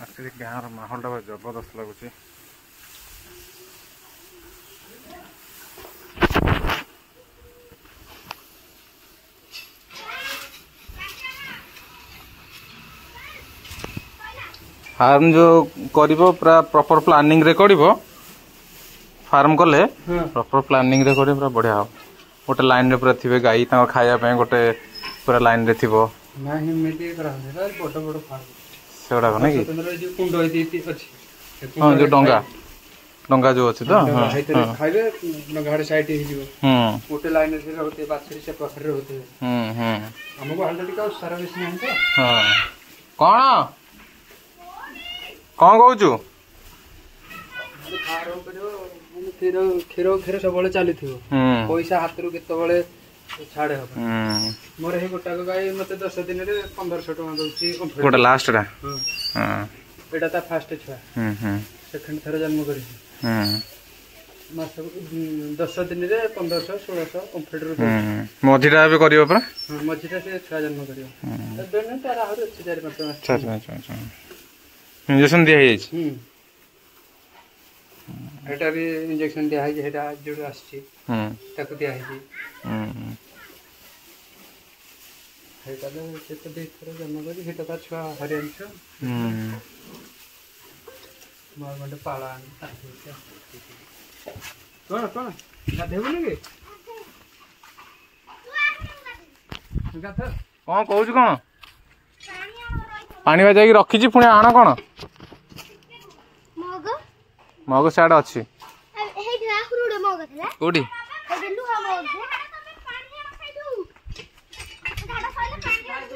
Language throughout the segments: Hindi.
एक्चुअली गाँव माहौल जबरदस्त लगुच। फार्म जो करिबो पूरा प्रॉपर प्लानिंग रे करिबो। फार्म कले प्रॉपर प्लानिंग रे करे पूरा बढ़िया हो। गोटे लाइन रे पूरा थिबे गाई तांको खाया पे गोटे पूरा लाइन रे थिबो। नाही मिली करा है बड़ बड़ फार्म सेडा कोन की जो कुंड होती अछि। हां जो डंगा जो अछि तो हां खाइबे न गाड़ी साइड ही जीवो। गोटे लाइन रे रहते बाछरी से पखरे होते। हमको हल्दी का सारा विषय नहीं तो। हां कौन कहू क्षीर सब चली पैसा हाथ रू के छाड़े हम मोर हे गोटा गाई मते 10 दिन रे 1500 टका दउची गोटा लास्ट रा एटा ता फर्स्ट छुआ सेकंड थर जन्म करी मास 10 दिन रे 1500 1600 कंप्लीट रू मझीरा बे करियो परा मझीरा से छुआ जन्म करियो देने तारा हर 4-5 मास अच्छा इंजेक्शन दिया है एटा भी इंजेक्शन दिया है जेटा जोड़ आछि ताको दिया है हेटा ले केते देख कर जन्म करी हेटा का छुआ हरियन छ मार मंडे पाला कोन गाधेबो ने गाथ कोन कहू कोन पानी बजाई रखी पुणी आण कौन मग साइड अच्छी कौटी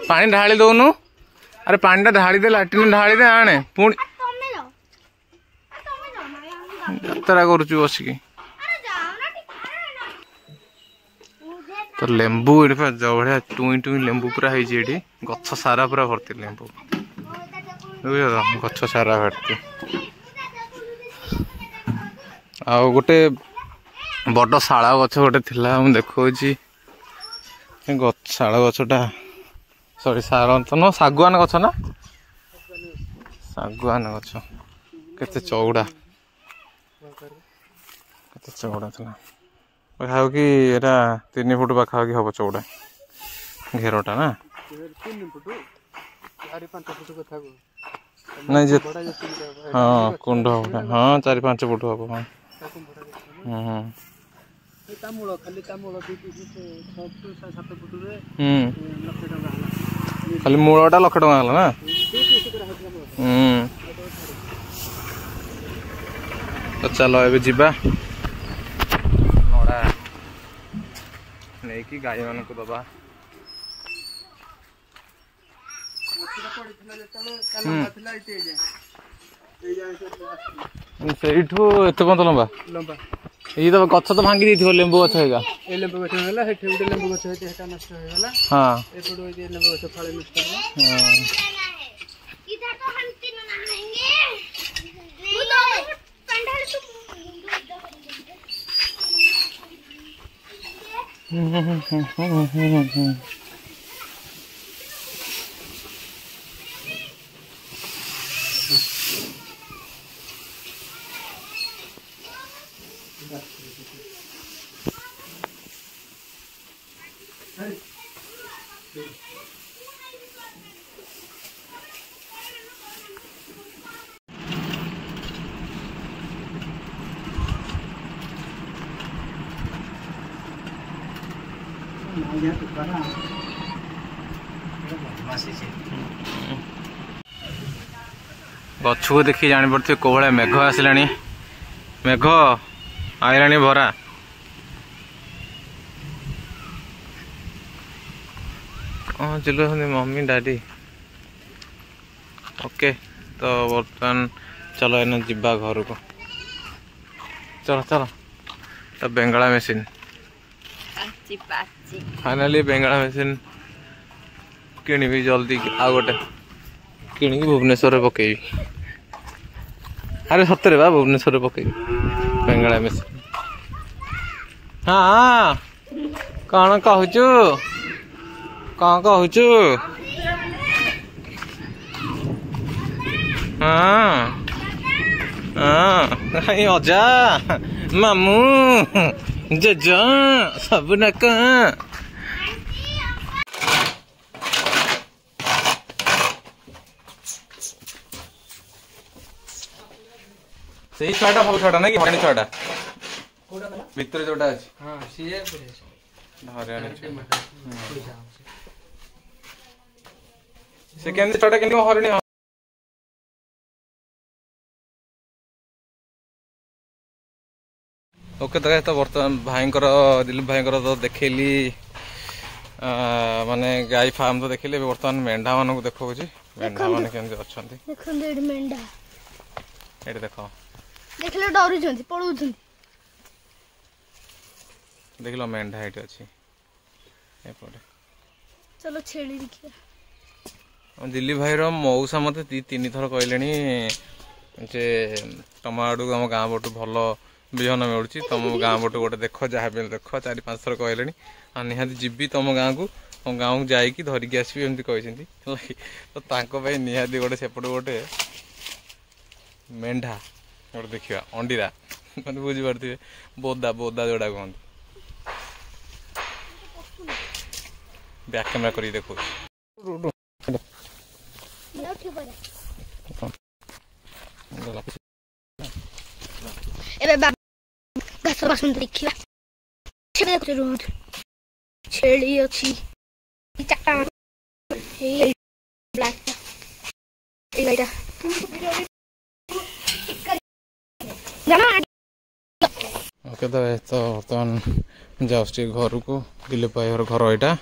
पानी ढाली दौनु अरे पानी ढाली दे लाट्रिन ढाली दे आने पुणी यात्रा करुचु बसिकी तो लेंबू ये जो भाया टुई टुई लेंबू पूरा है गछ सारा पूरा भर्ती लेंबू गछ सारा भर्ती आ गोटे बड़ शाला गछ गोटे थिला हम देखौची शाला गछटा सॉरी सार तो न सागवान गछ ना सागवान गछ केते चौड़ा था पाखा कि एटा 3 फुट पाखा कि हम चौड़ा घेरटा ना 3 फुट 4-5 फुट कथा नहीं जे हाँ कुंड हाँ 4-5 फुट हम हाँ तामूल खाली तामूल 6-7 फुट रे खाली मूलटा लाख टका हला ना तो चलो ए जीवा नड़ा नहीं कि गाय मान को दबा ସେଇଠୁ ଏତେ ପର୍ଯ୍ୟନ୍ତ ଲମ୍ବା ଲମ୍ବା ଏଇ ତ ଗଛ ତ ଭାଙ୍ଗି ଦେଇଥିବ ଲେମ୍ବୁ ଗଛ ହେଇଗା ଏ ଲେମ୍ବୁ ଗଛ ହେଲା ସେଠି ଗୋଟେ ଲେମ୍ବୁ ଗଛ ହେଇଛି ସେଟା ନଷ୍ଟ ହେଇଗଲା ହଁ ଏପଟୁ ଏଇ ଲେମ୍ବୁ ଗଛ ଫାଳେ ନଷ୍ଟ ହେଲା ଇଧା ତ ହନ୍ତି ନା ନାହିଁगे ମୁଁ ତ पंडाल तो गछ को देखी जानी पड़े कौ भाया मेघ आसला मेघ आईला भरा हाँ चलो मम्मी डैडी ओके तो बर्तमान चलो एना जीवा घर को चलो चलो तो बेंगला मेसीन फाइनाली बेंगला मेसीन किणी जल्दी आ गोटे किणी भुवनेश्वर पकई अरे सतरे बा भुवनेश्वर पकई बेंगला मेसीन हाँ कौन कहचु कौन कहचु अजा मामू जज सब नाक से छुआटा भल छुआटा ना कि हरियाणी छुआटा भितर जोटा अच्छे से केमती छुआटा केमती हरियाणी ओके तो बर्तमान भाईंकर दिलीप भाईंकर तो देखली माने गाय फार्म तो देखिले बर्तमान मेंढा मान को देखो मेंढा मान केमती अच्छा देख देखले डरू छथि पळू छथि देखलो मेंढा एटी अछि एपटे चलो छेली देखिया दिल्ली भाई रो मौसा मते 3 थर कहलेनी जे तम आडू हम गाँ बटू भल बिहन मिलूँ तुम गाँ बटू गोटे देख जहाँ भी देख 4-5 थर कहले निहाती जीवी तुम गाँ को तुम गाँव को जाकि धरिकी आसबि एमती कहते तो निहाती गोटे सेपटे गोटे मेंढा गोटे देखा अंडीरा मतलब बुझीपारे बोदा बोदा जोड़ा कहते बैक कैमेरा कर देखो छेली अच्छी ब्लैक ओके तो बर्तमान जाऊँ घर को दिलीप भाई घर यहाँ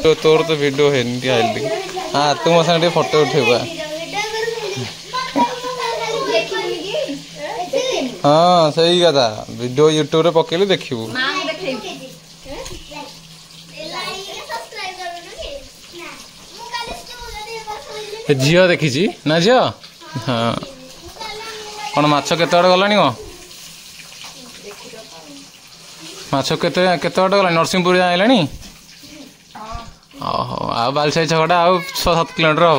तो तोर तो वीडियो है हाँ तू मो संगे फोटो उठेबा हाँ सही कथा वीडियो यूट्यूब रे पकेली देखिबू झील देखी ना झील हाँ कौन माछ केते बड़े गलानी को माछ केते गला नरसिंहपुर आइलानी ओहो आ बालसाई छकटा आ 6-7 किलोमीटर हम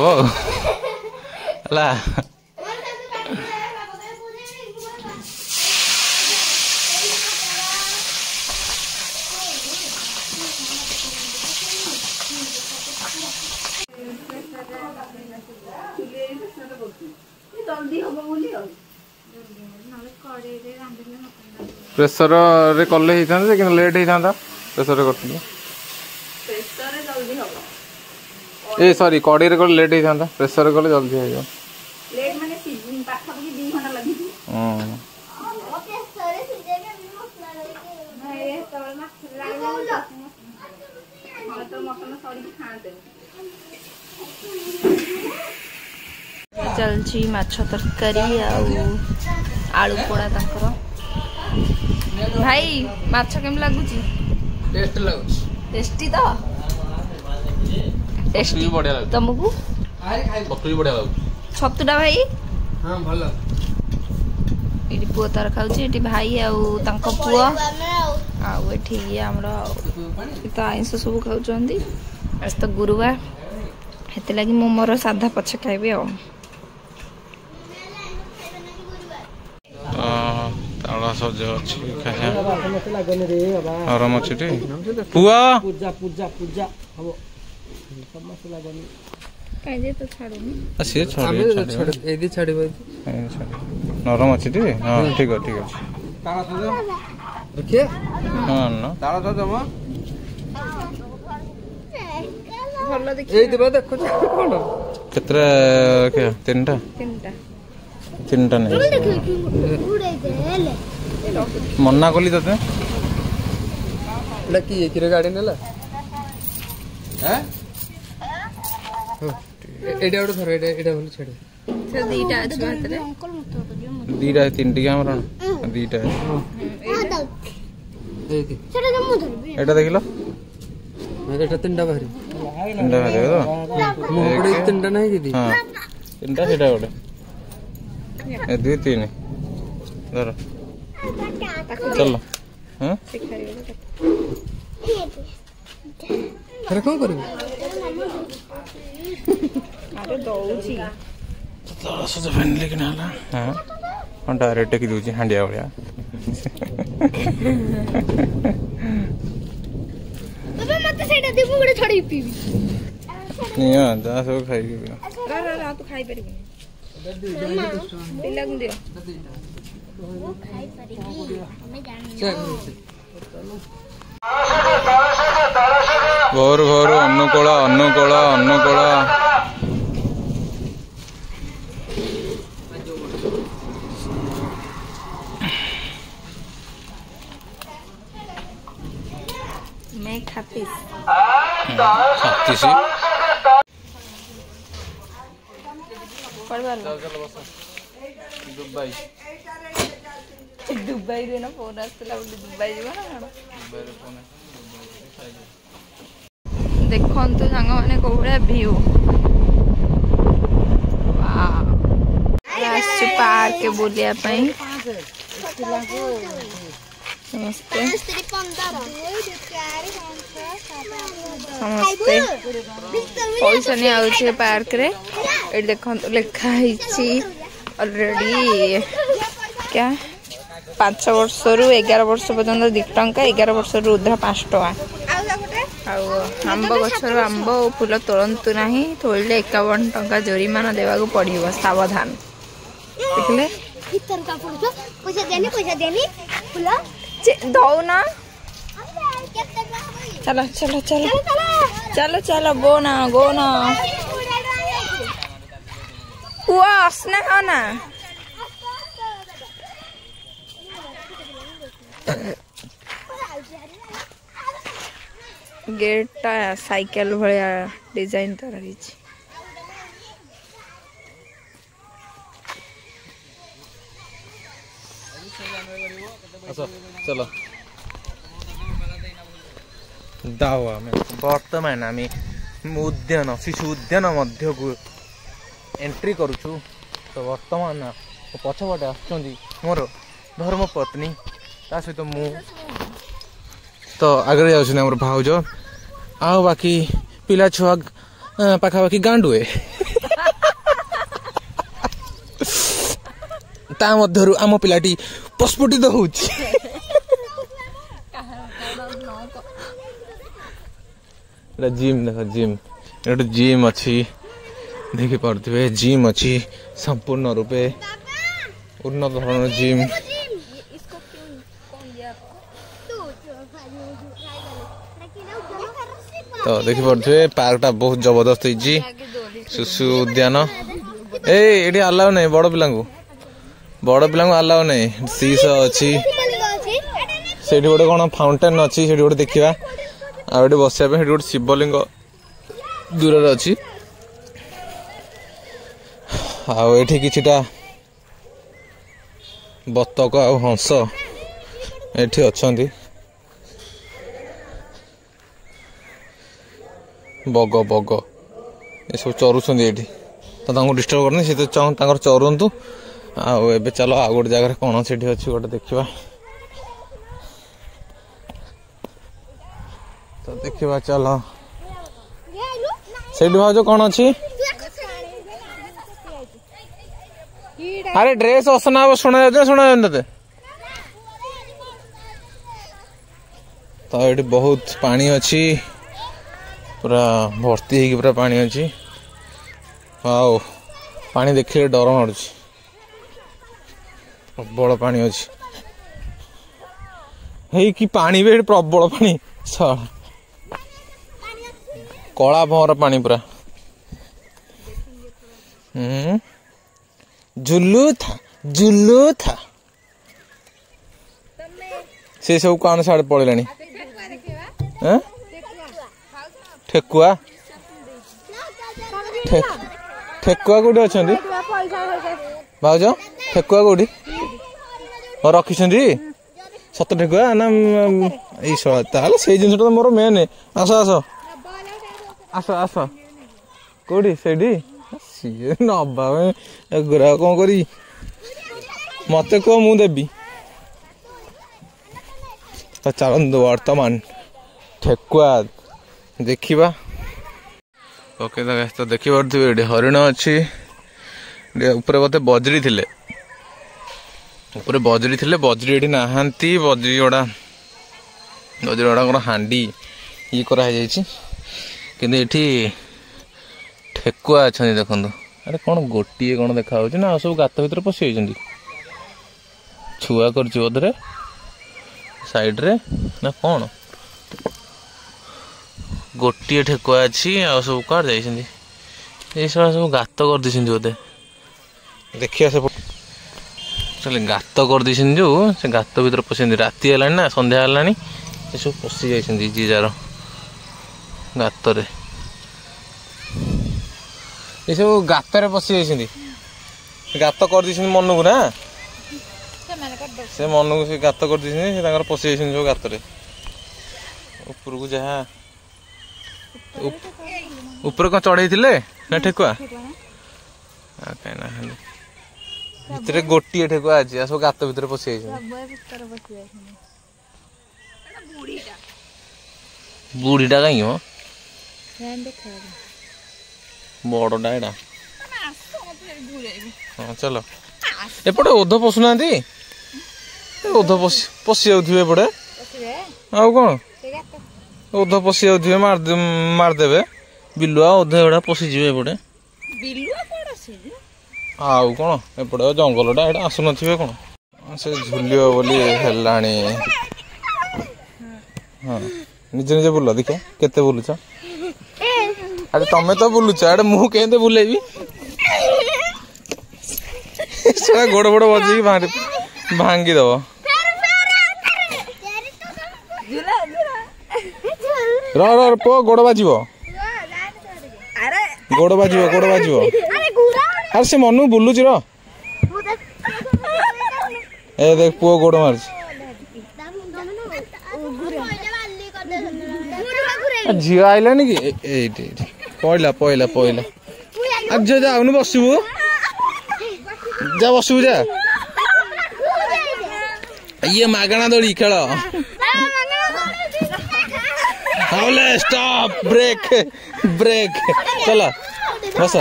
है प्रेसर रे कले ही था लेकिन लेट ही था प्रेसर रे करथिले ए सॉरी कड़ी रे कले लेट ही था प्रेसर रे कले जल्दी हो जाओ लेट माने सीजन पाखा भी 2 घंटा लगी थी ओके सरे सीजे में मसला लगे भाई तो मसला लगे हां तो मटन सॉरी खाते चलची माछ तरकारी आलू पोड़ा तंकर भाई माछ केम लागुची टेस्ट लागुची टेस्टी तो टेस्टी बढ़िया लागु तुमको बकरी बढ़िया लागु छतुटा भाई हां भलो एटी पुआ तार खाउची एटी भाई आउ तांको पुआ आउ एठी हमरा तो आइंस सब खाउचंदी आज तो गुरुवार हेते लागि मो मोर साधा पछ खाइबे आ ताला सज अछि खाया आराम अछि टी पुआ पूजा पूजा पूजा हबो सब मसला गनी काजे तो छाडुनी से छोड़ एदी छाडीबो नरम अछि टी हां ठीक है ताला तो देखिए हां ना ताला तो जमा भलो देखि ए देबा देखो कोन केतरा के तीनटा नहीं मना कली तते लकी ये किरे गाड़ी नेला हैं एडा ओड धर एडा बोली छेड़ से दीटा अछि हातरे दीटा 3टी हमरा दीटा एदी एटा देखिलो एटा 3टा बाहरी ତିନିଟା ଖାଇଦେବେ ତ? ତିନିଟା ନାହିଁ ଦିଦି। ହଁ ତିନିଟା ସେଇଟା ଗୋଟେ 2 3 ଧର ଚାଲ। ହଁ କଣ କରିବୁ? ସଜ ଫ୍ୟାମିଲି କିଣା ହେଲା। ହଁ ଡାଇରେକ୍ଟ ଟେକି ଦେଉଛି ହାଣ୍ଡିଆ ଭଳିଆ। ନିଅ ଯାହା ସବୁ ଖାଇକି ପିଅ। ତୁ ଖାଇପାରିବୁନି ପିଲାକୁ ଦିଅ। ଭୋରୁ ଭୋରୁ ଅନୁକୂଳ ଅନୁକୂଳ ଅନୁକୂଳ। ଦୁବାଇ ରେ ନା ଫୋନ ଆସିଥିଲା ବୋଲି ଦୁବାଇ ଯିବ ନା କଣ? ଦେଖନ୍ତୁ ସାଙ୍ଗମାନେ କୋଉ ଭଳିଆ ଭିଉ। ଆସିଛୁ ପାର୍କ ବୁଲିବା ପାଇଁ ସମସ୍ତେ ପଇସା ନିଆଯାଉଛି ପାର୍କରେ। ଏଠି ଦେଖନ୍ତୁ ଲେଖା ହେଇଛି ଅଲରେଡି क्या 5 वर्षरू 11 वर्ष पर्यंत 2 टंका 11 वर्षरू उर्ध्व 5 टंका। आंब गछर आंब और फूल तोड़तु नहीं तोड़ले 51 टंका जोरिमाना देवाक पड़िबो सावधान। देखले दौना चलो चलो चलो चलो चलो गो ना हुआ असना खाओ ना। गेटा साइकेल भाया डिजाइन तो रही। चलो दाओ बर्तमान आम उद्यान शिशु उद्यान मध्य को एंट्री करुचु। तो बर्तमान पछपटे आसुचंदी मोर धर्मपत्नी ता सहित मु तो आगे जाऊँ भाउज आ बाकी पिला छुआ पाखापाखि गांडुए ता मध्यरु आम पिलाटी प्रस्फुटित होउछि। जिम देख जिम एट जिम अच्छी देखी पारे जिम अच्छी संपूर्ण रूपे उन्नत धरण जिम। तो देखी पारे पार्क टा बहुत जबरदस्त होती शिशु उद्यान। ये अलाउ नहीं बड़ पिला अलाउ नहीं सीस अच्छी से गोटे कौन फाउंटेन अच्छी से गोटे देखा आगे बसा गोटे शिवलिंग दूर अच्छी आठी किछिटा बतक आ हंस एठी अच्छी बग बग ये सब चरुंट ये तो डिस्टर्ब करनी से तो चरंतु आबे चलो आ गोटे जगह कौन से अच्छी गोटे देखा तो देखा चलो से भाज कौन अच्छी अरे ड्रेस असना शुणा शुणा ते तो ये बहुत पानी अच्छी पूरा भर्ती है पूरा पानी अच्छी। आओ पानी देखिए डर मार प्रबल पानी अच्छी है कि पानी भी प्रबल पानी कला भंवर पानी पूरा जुल्लू था से सब कौन साड़े पड़े ठेकुआ ठेकुआ कौटी अच्छा भाज ठेकुआ कौटी रखी सत ठेकुआ ना से जिन मोर मेन आस आस आस आस कौटी से सी नबा एगुरा कौन करी मत कह मु देवी चलतु वर्तमान ठेकुआ देखा। ओके तो देखिए हरिण अच्छी ऊपर बोधे बजरी थिले ऊपर बजरी थिले बजरी एठी नाहांती बजरी गुड़ा हांडी ये कराई किंतु एठी ठेकुआ अच्छा देखो। अरे कौन गोटे कौन देखा ना सब गात भर पशि छुआ कर साइड रे ना कौन गोटे ठेकुआ अच्छी आ सब कड़ जाइए सब गात कर दी बोधे देखिए से चले गात कर दी जो से गात भर पशि राति है ना संध्या है ये सब पशि जाइए जी जार गात ये सब गात पशि जाइए गात कर दी मन को ना से मन को से गात कर दी पशि जाइए जो गात ऊपर को जहाँ ऊपर कौन चढ़े ना ठेकुआ भितर गोटे ठेकुआ अच्छी सब गात भर पशि बुढ़ीटा कहीं बड़टा एटा हाँ चलो एपटे ओध पशुना ओध पशि जापटे आउ कौन ओध पशि जाए मारदेवे बिलुआ ओध एड़ा पशिजे एपटे आउ कौन एपटे जंगलटा एटा आसुन कौन से झुलियो बोली हेलाणी हाँ निजे निजे बुल देख केते बुलुच अरे तमें तो बुलुच एडे मुँह केंते बुलेबी गोड़ गोड़ बजे भांगी दब रो गोड़ बाज गोड़ बाज अरे से मनु बुलुच रो ए देख पुओ गोड़ मार झी आइलानी कि पहला पहला पहला झील जाऊन बसबू जा बसबू जा ये मागणा दौड़ी खेल स्टॉप ब्रेक ब्रेक चल बस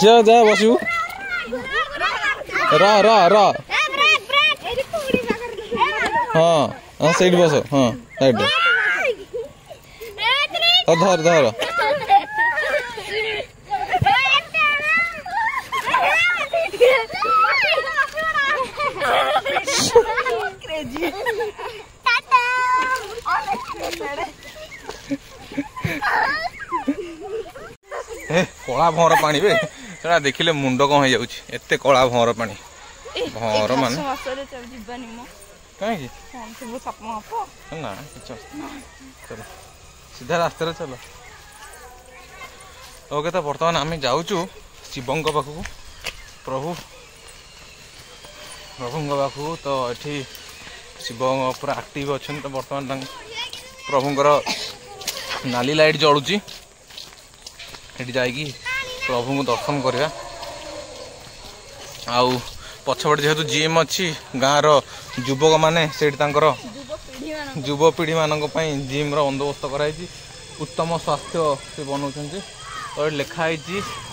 जा जा बसबू रा रा रा हाँ हाँ सही बस हाँ साइड धर धर कला भंवर पानी बे सेटा देखिले मुंड कौन हो जाउछि एते कला भंवर पानी भंवर माने कहीं ना चलो सीधा रास्ते चलो। ओके तो बर्तमान आम जाऊँ शिवंक पाखक प्रभु प्रभुंक पाखक तो ये शिव पूरा एक्टिव अच्छा तो बर्तमान प्रभुंर नाली लाइट जलुची ये जाकि प्रभु को दर्शन करवा आउ पछपटे जेहेतु जिम अच्छी गाँव रुवक मैंने से युवपीढ़ी मान जिम बंदोबस्त कराई उत्तम स्वास्थ्य से बनाऊँ तो लिखाई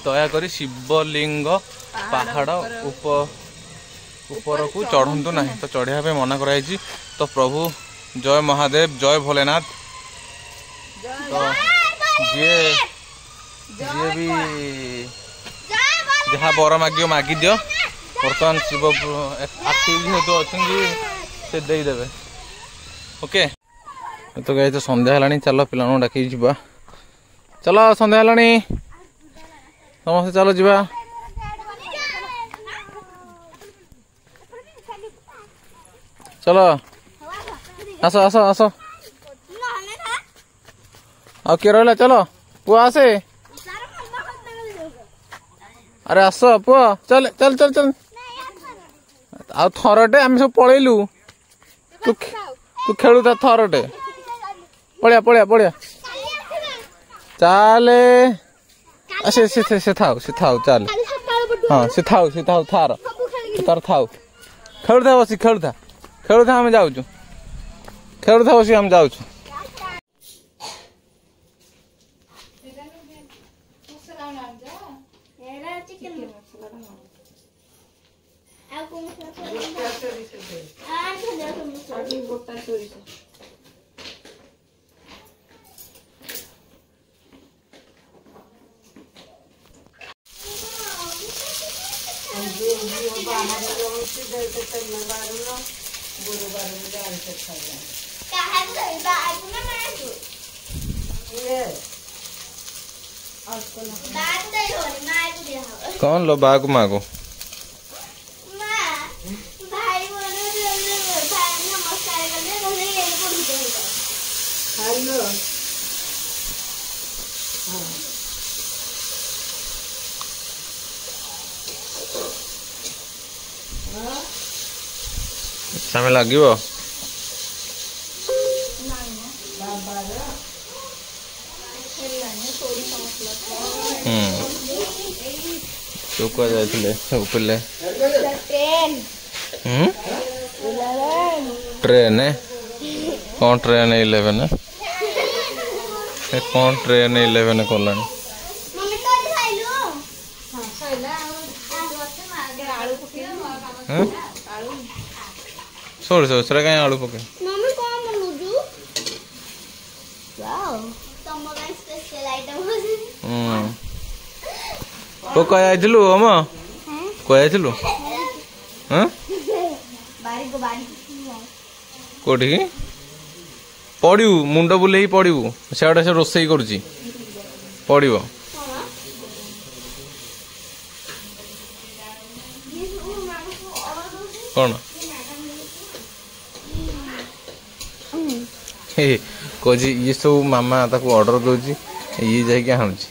दयाक शिवलिंग पहाड़ ऊपर को चढ़ंतु ना तो चढ़िया मना कराई तो प्रभु जय महादेव जय भोलेनाथ तो जी भी जहाँ बर माग मागी दियो बर्तमान शिव एक्टिव जेहेतु अच्छे से देदेवे। ओके तो गाई तो संध्या है चलो पिला डाक जा चलो संध्या है समस्त चलो जा चलो आस आस आस आ किए रहा चलो पुआ आसे अरे आस पुआ चल चल चल चल आ थरटे आम सब पलैलु तू खेलु था थरटे पड़िया पड़िया पड़िया ଚାଲେ ସେ ଥାଉ ଚାଲେ ହଁ ସେ ଥାଉ ତାର ଥାଉ ଖେଳୁଥା ବସି ଖେଳୁଥା ଆମେ ଯାଉଛୁ ଖେଳୁଥା ବସି ଆମେ ଯାଉଛୁ। कौन लो बाग मागो समय लगे तू कह जाए सब पिले ट्रेन कौन ट्रेन 11 कौन ट्रेन 11 कला सोरी सोरा कहीं आलू पके तो कहलु हम कहलु कौटी पड़ू मुंड बुले पड़ू से से रोसई कर पड़ो कौन कह ये सब मामा ताको ऑर्डर दौर ये जाकि आणुच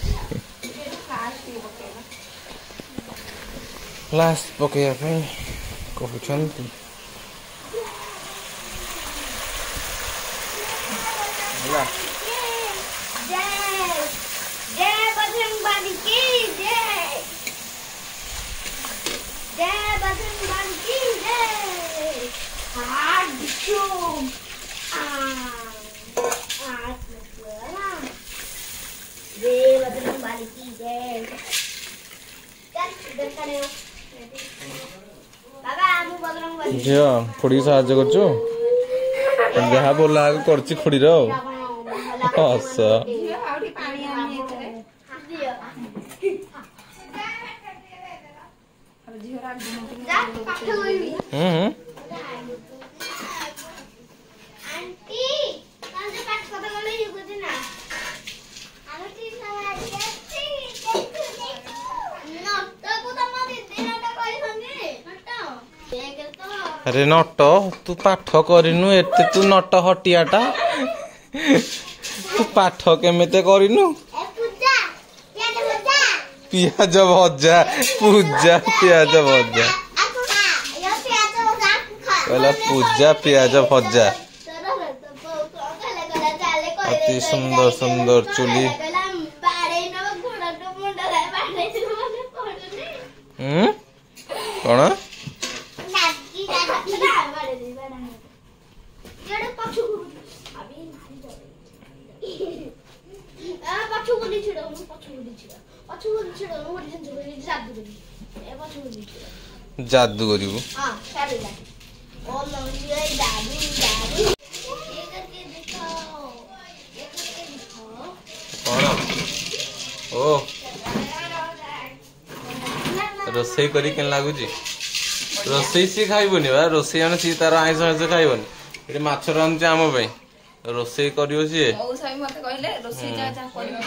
लास्ट पकड़ा कहते झील खुड़ी साहाଯ୍य कर जहा बोला कर खुड़ीर हस अरे नट तू पाठ करनु एते तू नट हटियाटा तू पाठ केमिते करनु पियाज भजा पूजा पियाज भजा कहला पूजा पियाज भजा अति सुंदर सुंदर चुली कौन जादू करू ओ रोसई करी केन लागुची रोसई सी खाइबनी बा रोसई आने सी तार आइस आइस खाइबनी एटी माछ रांधुचे आम पे रोसई करियो सी मौसा मते कहले रोसई जा जा करियो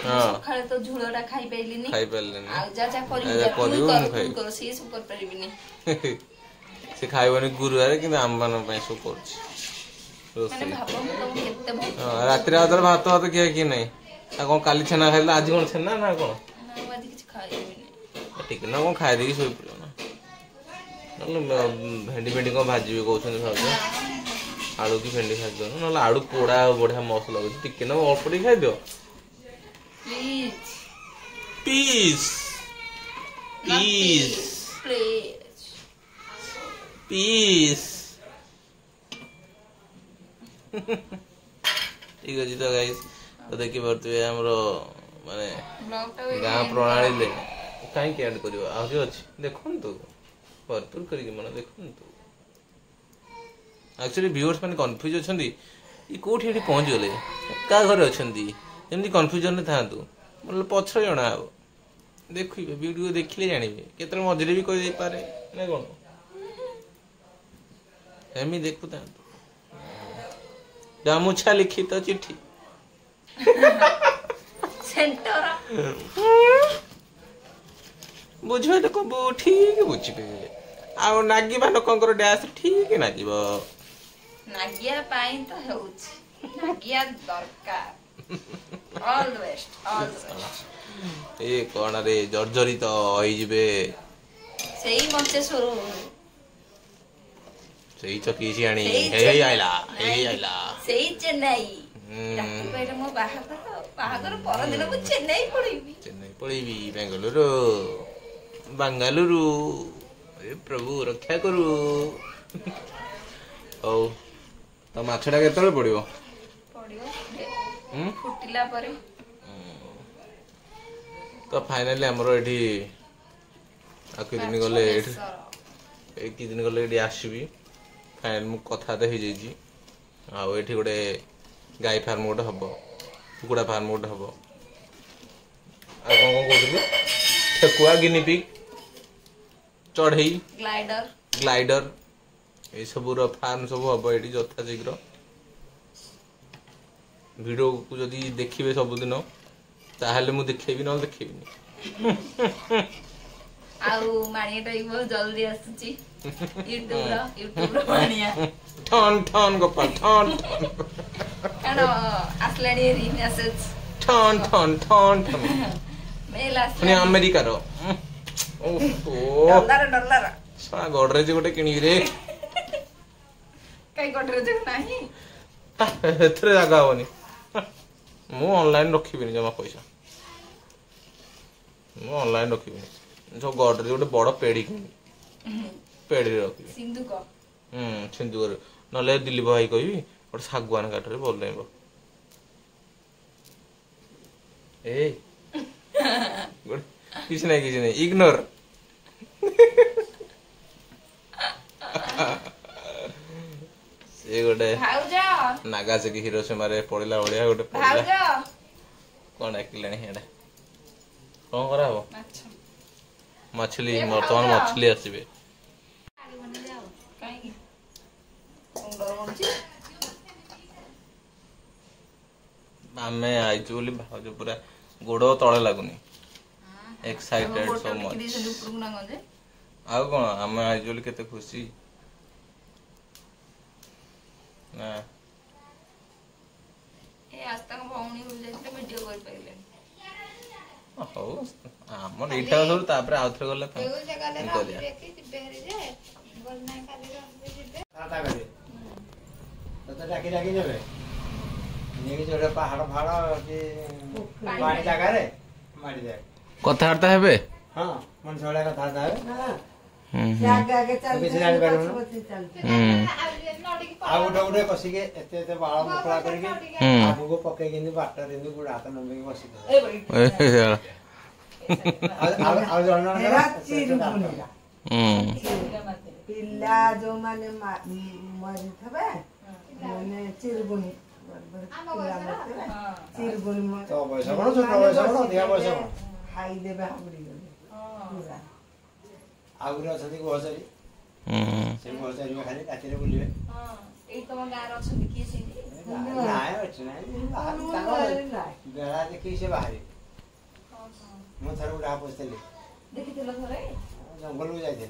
हां सखाळे तो झुळोडा खाइ पैलिनी आ जा जा करियो रोसई सब कर परिबिनी से खाइबनी गुरुवार कि आम बन पे सब करछ रोसई भाबो तो केते हां रात्रि आदर भात भात किया कि नहीं आ कोन काली छना खाइला आज कोन छना ना कोन ना आज किछ खाइबिनी ठीक ना कोन खाइ देकी सोई पड़ो ना भेंडी भेंडी को भाजी कहते भाज आलू की भेंडी खाई दो ना आलू पोड़ा बढ़िया मस्त लगे टिके ना अल्प खाई दियो पीस पीस पीस ठीक अच्छे तो गाइस तो देखी पारे आमर माने गाँ प्रणाली कहीं ऐड कर देखु भरपूर करके मन देखु एक्चुअली व्यूअर्स मैंने कन्फ्यूज अच्छा कौटी ये पहुँच गले क्या घर अच्छा जमी कन्फ्यूजन था मतलब पछर जना हे देखिए वीडियो देखिले जानवे केत मझे भी कही पारे ना कौन एमि देखु था गामुछा लिखित चिट्ठी बुझे तो कब ठीक बुझे आ नागिबा लोकंकर डैश ठीक नागिब नागिया पाई तो हेउछि नागिया दरकार ऑल द बेस्ट ए कोन रे जर्जरित होई जिवे सेही मंचेश्वर सेही चकीसियाणी हे आइला सेही चेन्नई डाक्टर कहले मो बाहागर पर दिन को चेन्नई पड़ीबी बेंगलुरु अरे प्रभु रक्षा करू ओ तो माछटा केतले पड़िबो फुटिला परे तो फाइनली हमरो एठी आकि दिन गले एठी एक दिन गले एठी आसीबी फाइनल मु कथा तो हो जाइए आठी गोटे गाई फार्म गोटे हम कुकुड़ा फार्म गोटे हम कौन कहते ठेकुआ गिनिपिग चढ़ई ग्लाइडर ये सब फार्म सब हम ये यथा शीघ्र वीडियो को जदि देखिए सबुदिन ताहले मु देखेबी न देखेबी बहुत जल्दी आसुची यूट्यूब मानिया ठन ठन गोपाल ठन कानो आसलानी री मेसेज ठन ठन ठन ठन मेल पुनी अमेरिका रो ओहो डॉलर सारा गोडरेज गोटे किनी रे कई गोडरेज नाही एथरे जागा होनी मु ऑनलाइन रखिबिनी जमा पैसा मु ऑनलाइन रखिबिनी जो गोडरेज गोटे बड़ पेड़ी किनी पेड़ी रखिबी सिंधुक नले दिलीप भाई कहबी गोटे सागवान काठरे भल लागबो ए किछ नहीं इग्नोर से गोटे नागासाकी हिरोशिमा रे पड़िला बढिया गोटे पड़िला कौन डाकिलानी हेडा कौन करा हो मछली वर्तमान मछली आसबे आमे आइछु बोली भाउज पूरा गोड़ तळे लागुनी एक्साइटेड सो मच आ कोन आमे आइछु बोली केते खुशी ना ए आस्ता को भौणी हो जाते वीडियो कर पाइले हो हमर एठा सब तापर आउथरे गले त एगो जगह ले देखि बेहरी जे बोल नाही खाली रहबे जिबे टाटा करे तो डाकी डाकी जाबे नेगी जोड़े पहाड़ फाड़ कि पानी जगह रे मारी जाए कथार्ता हेबे हां मन छोड़ा कथार्ता हेबे ना जागा के चल बेसी जानि पारु आ उडे उडे कसी के एते एते बाळ मुखला करके आगु को पके किनि बाटर दिनु गुड हाथ नंबे के बसी ए आ जणना पिल्ला जो माने मरि थबे माने चिरगुनी चिरगुनी तो पैसा बड़ छोट पैसा बड़ दिया पैसा खाई देबे हमरी पूरा आगुरे अछथि को हसरी से हसरी में खाली कातिरे बुलिबे ए तम गार अछथि के से नाय अछि नाय बेला देखि से बाहरी मो थर उडा पस्तले देखितलो थरे जंगल में जाइते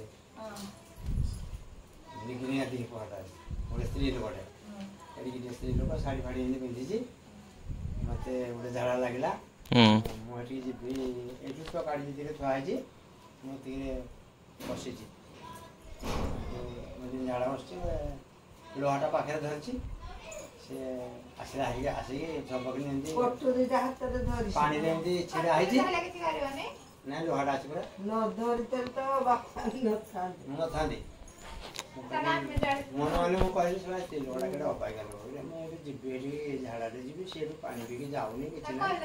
निकली आती पहाड़ गोटे स्त्री लोक एडिकी स्त्री लोक शाढ़ी फाड़ी एमती पिंधि मत गोटे झाड़ा लगे मुझे जी एठू तो काढ़ी धीरे थुआई मुझे बसी झाड़ा बस लुहाटा पाखे धरची ସେ ଆସିଲା ଆସିକି ଝବକି ଏମିତି ପଟୁରିଟା ହାତରେ ଧରି ପାଣିରେ ଏମିତି ଛିଡ଼ା ହେଇଛି ନାଇଁ ଲୁହାଟା ଅଛି ପୁରା ନ ଧରିତେ ତ ବାପା ନଥାନ୍ତି ମୁଁ ନଥାନ୍ତି ମନେ ମନେ ମୁଁ କହିଲି ଶୁଣା ସେ ଲୁହାଟା କେତେ ଅବାଗିଆ ଲୋକ ମୁଁ ଏଠି ଯିବି ଏଠି ଝାଡ଼ାଟେ ଯିବି ସେ ଏଠୁ ପାଣି ପିଇକି ଯାଉନି କିଛି ନାହିଁ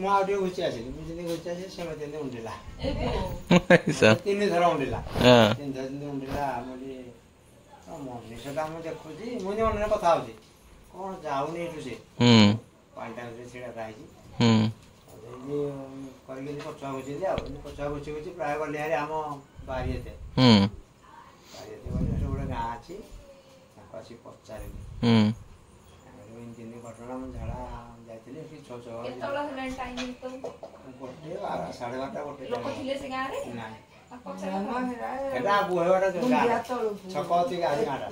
ମୁଁ ଆଉ ଟିକେ ଘୁଚି ଆସିଲି ମୁଁ ଯେମିତି ଘୁଚି ଆସିଲି ସେମିତି ଯେମିତି ଉଣ୍ଡିଲା 3 ଥର ଉଣ୍ଡିଲା 3 ଥର ଯେମିତି ଉଣ୍ଡିଲା ମଣିଷଟା ମୁଁ ଦେଖୁଛି ମୁଁ ମନରେ କଥା ହଉଛି କଣ ଯାଉନି ଏଠୁ ସେ ପାଣିଟା ଛିଡ଼ା ହେଇଛି କରିକି ପଛୁଆ ଘୁଚିଲି ଆଉ ପଛୁଆ ଘୁଚି ଘୁଚି ପ୍ରାୟ ଗଲି ହାରି ଆମ ବାରିଏତେ ଗଲି ସେଠି ଗୋଟେ ଗାଁ ଅଛି ତାଙ୍କୁ ଆସିକି ପଚାରିଲି ଏମିତି ଘଟଣା ମୁଁ ଝାଡ଼ା ଯାଇଥିଲି ଏଠି 6 ନାଇଁ ଏଟା ବୁହେବାଟା ଛକ ଅଛି ଗାଁ ଗାଁଟା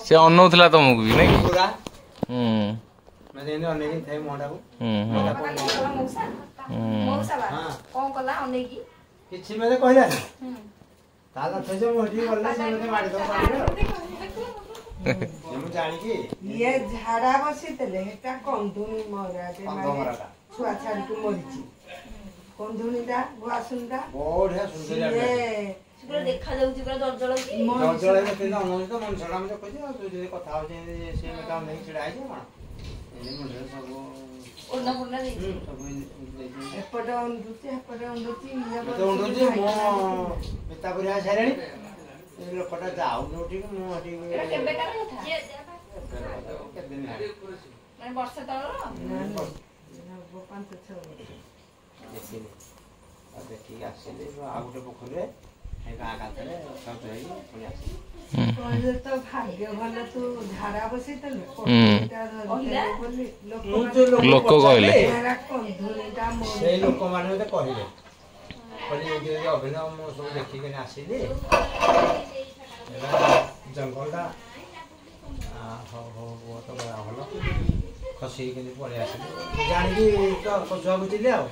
ସେ ଅନଉଥିଲା ତମକୁ ବି ନାଇଁ ଅନେଇକି ଥାଏ ମୁହଁଟାକୁ କିଛି ମତେ କହିଲାନି ତା କଥା ଯେ ମୁଁ ଏଠିକି ଗଲା ସେ ମତେ ମାରିଦବ ମୁଁ ଜାଣିକି ଇଏ ଝାଡା ବସିଥିଲେ ହେଟା କନ୍ଧୁଣି ମରାଟେ ଛୁଆ ଛାଡିକି ମରିଛି କନ୍ଧୁଣିଟା ଗୁଆସୁଣିଟା ବଢିଆ ସୁନ୍ଦର ଦେଖାଯାଉଛି ପୁରା ଜଳ ମଣିଷଟା ମୁଁ ଦେଖୁଛି ଆଉ ତୁ ଯଦି କଥା ହଉଛି ସେ ମତେ ଅନେଇକି ଛିଡ଼ା ହେଇଛି କଣ ମୁଣ୍ଡରେ ସବୁ ଏପଟେ ଅଣ୍ଡୁଛି ଏପଟେ ଅଣ୍ଡୁଛି ଉଣ୍ଡୁଛି ମୁଁ ପିତା ପୁରିଆ ସାରିଲାଣି ଏ ଲୋକଟା ଯାଉନି ଉଠିକି ମୁଁ ଏଠିକି ବର୍ଷ ତଳର 5-6 ବର୍ଷ ଦେଖିଲି ଆଉ ଦେଖିକି ଆସିଲି ଆଉ ଗୋଟେ ପୋଖରୀରେ ଗାଁ କାନ୍ଥରେ ଶୌଚ ହେଇକି ପୁଣି ଆସିଲି କହିଲେ ତ ଭାଗ୍ୟ ଭଲ ତୁ ଝାଡା ବସିଥିଲୁ ଲୋକ କହିଲେ ସେଇ ଲୋକମାନେ ମତେ କହିଲେ ଅଭିନୟ ମୁଁ ସବୁ ଦେଖିକି ଆସିଲି ଜଙ୍ଗଲଟା ହଉ ତ ଭଲ ଖସିକି କେମିତି ପଳେଇ ଆସିଲି ଜାଣିକି ତ ପଛୁଆ ବୁଝିଲି ଆଉ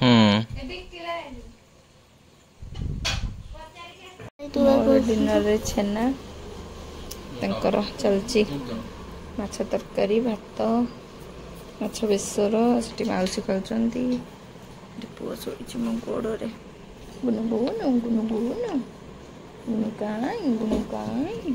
ଡିନରରେ ଛେନା ତାଙ୍କର ଚାଲିଛି ମାଛ ତରକାରୀ ଭାତ ମାଛ ବେସର ସେଠି ମାଉସୀ ଖାଉଛନ୍ତି ପୁଅ ଶୋଇଛି ମୋ ଗୋଡ଼ରେ ଗୁନୁ ଗୁନୁ ଗୁନୁ ଗୁନୁ ଗୁନୁ କାଇଁ